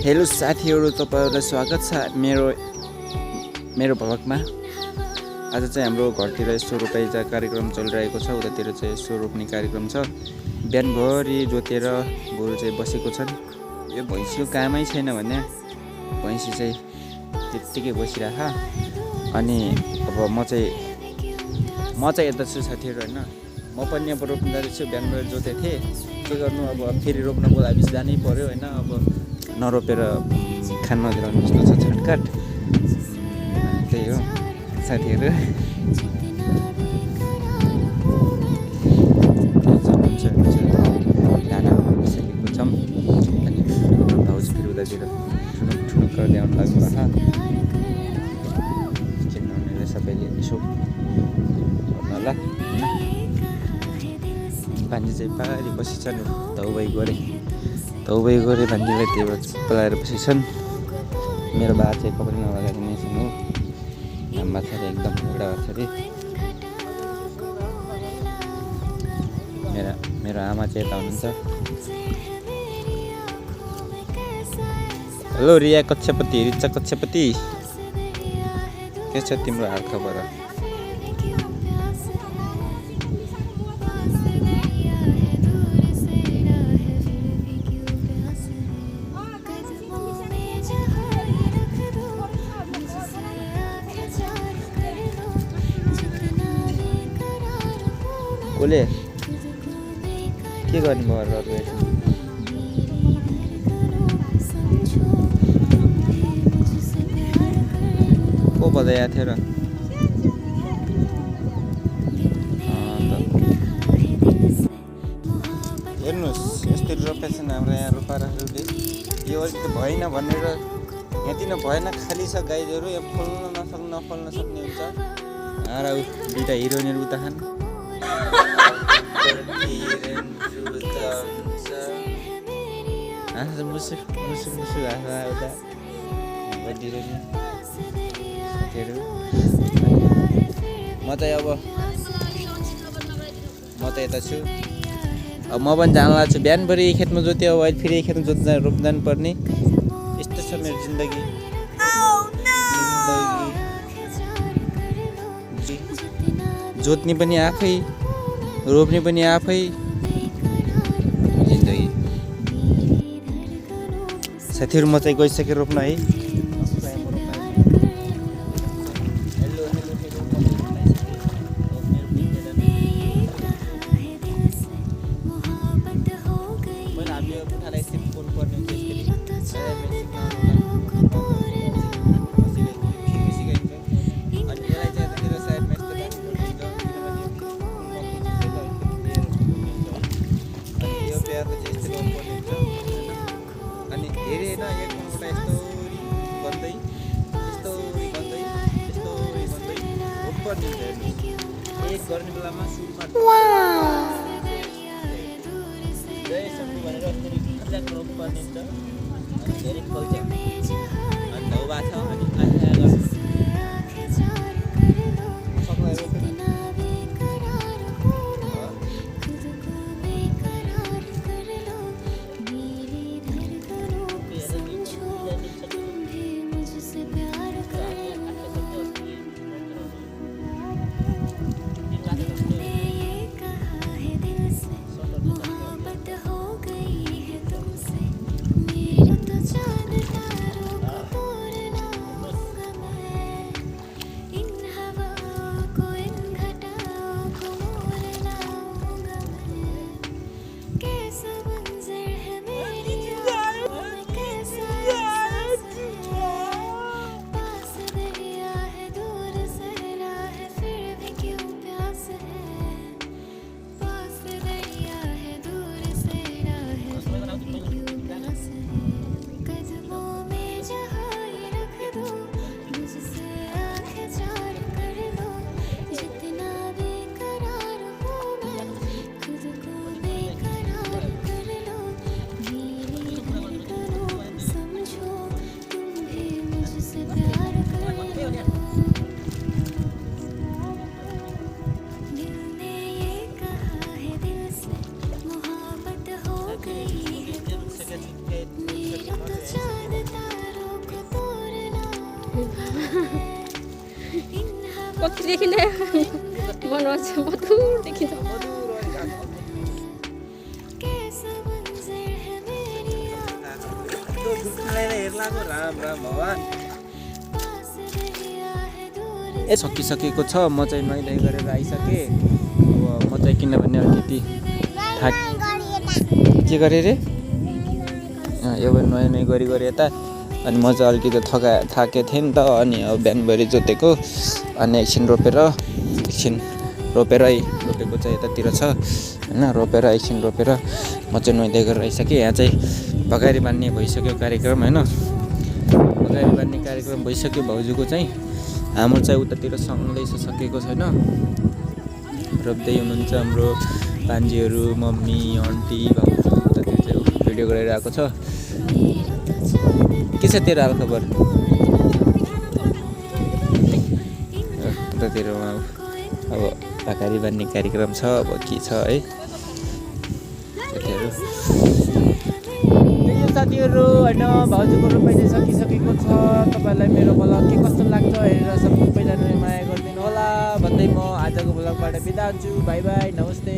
Hello साथीहरू, तपाईँहरूलाई स्वागत छ मेरो भ्लगमा। आज चाहिँ हाम्रो घरतिर यसो रोपाइँ कार्यक्रम चलिरहेको छ। उतातिर चाहिँ यसो रोप्ने कार्यक्रम छ। बिहानभरि जोतेर गोरु चाहिँ बसेको छन्। यो भैँसीको कामै छैन भने भैँसी चाहिँ त्यत्तिकै बसिरह। अनि अब म चाहिँ यता छु साथीहरू होइन। म पनि अब रोप्न जाँदैछु। बिहानभरि जोते थिएँ, के गर्नु अब फेरि रोप्न बोला बिच जानै पर्यो होइन। अब नरोपेर खान नदिलाउने जस्तो छ छटकाट। त्यही हो साथीहरू। डाँडा बसिसकेको छौँ अनि भाउजू फेरि उतातिर ठुनुक ल्याउनु लाग्नु भएछ। चिन्नुहुनेले सबैले यसो गर्नु होला। भान्जी चाहिँ पारी बसिछन्। धौबाई गरे भान्जीलाई त्यो पलाएर बसिछन्। मेरो बा चाहिँ कपडा नलगाएर नेछन् हो। घाम भएको छ अरे, एकदम उडा भएको छ अरे। मेरो आमा चाहिँ यता हुनुहुन्छ। हेलो रिया कक्षपति, रिचा कक्षपति, के छ तिम्रो हाल खबर? कसले के गर्ने भयो अरू को बजाएको थियो र? हेर्नुहोस् यस्तरी रोपेछन् हाम्रो यहाँ रोपाराहरूले। यो अलिक त भएन भनेर यहाँतिर भएन, खाली छ गाईहरू। यहाँ नफल्न सक्ने हुन्छ। दुइटा हिरोइनहरू उता खान्। मुसु म त यता छु। अब म पनि जान लाग्छु। बिहानभरि खेतमा जोत्यो, अब अहिले फेरि खेतमा रोप्नु जानु पर्ने। यस्तो छ मेरो जिन्दगी। जोत्ने पनि आफै, रोप्ने पनि आफै। जिन्दगी साथीहरू, म चाहिँ गइसकेँ रोप्न है। अनि धेरै न एकबाट यस्तो गर्दै रोप्पर दिन्छ। एक गर्ने बेलामा सुरुमा जय शम्भु भनेर रोप्पर दिन्छ। अनि धेरै फल्छ। अनि धौबा छ अनि आशा गर्छ सबलाई रोप्ने। कतिदेखि नै बनाउँछ मधुर देखिन्छ ए सकिसकेको छ म चाहिँ नुहाइधुवाइ गरेर आइसकेँ अब म चाहिँ किनभने अलिकति के गरेँ रे एउटा नुहाइ गरी यता अनि म चाहिँ अलिकति थाकेको थिएँ नि त अनि अब बिहानभरि जोतेको अनि एकछिन रोपेको चाहिँ यतातिर छ होइन रोपेर एकछिन रोपेर म चाहिँ नुहाइधुवाइ गरेर आइसकेँ यहाँ चाहिँ पगारी बान्ने भइसक्यो कार्यक्रम होइन पगारी बान्ने कार्यक्रम भइसक्यो भाउजूको चाहिँ हाम्रो चाहिँ उतातिर सँगैछ सकेको छैन रोप्दै हुनुहुन्छ हाम्रो बान्जीहरू मम्मी आन्टी भाउजू उतातिर चाहिँ भिडियो गरेर आएको छ के छ तेरो हालखबर उतातिर अब पगारी बान्ने कार्यक्रम छ अब के छ है साथीहरू होइन भाउजूको रोपाइ चाहिँ सकिसकेको छ तपाईँहरूलाई मेरो ब्लग के कस्तो लाग्छ हेरेर सबैजनाले माया गरिदिनु होला भन्दै म आजको ब्लगबाट बिदा हुन्छु बाई बाई नमस्ते।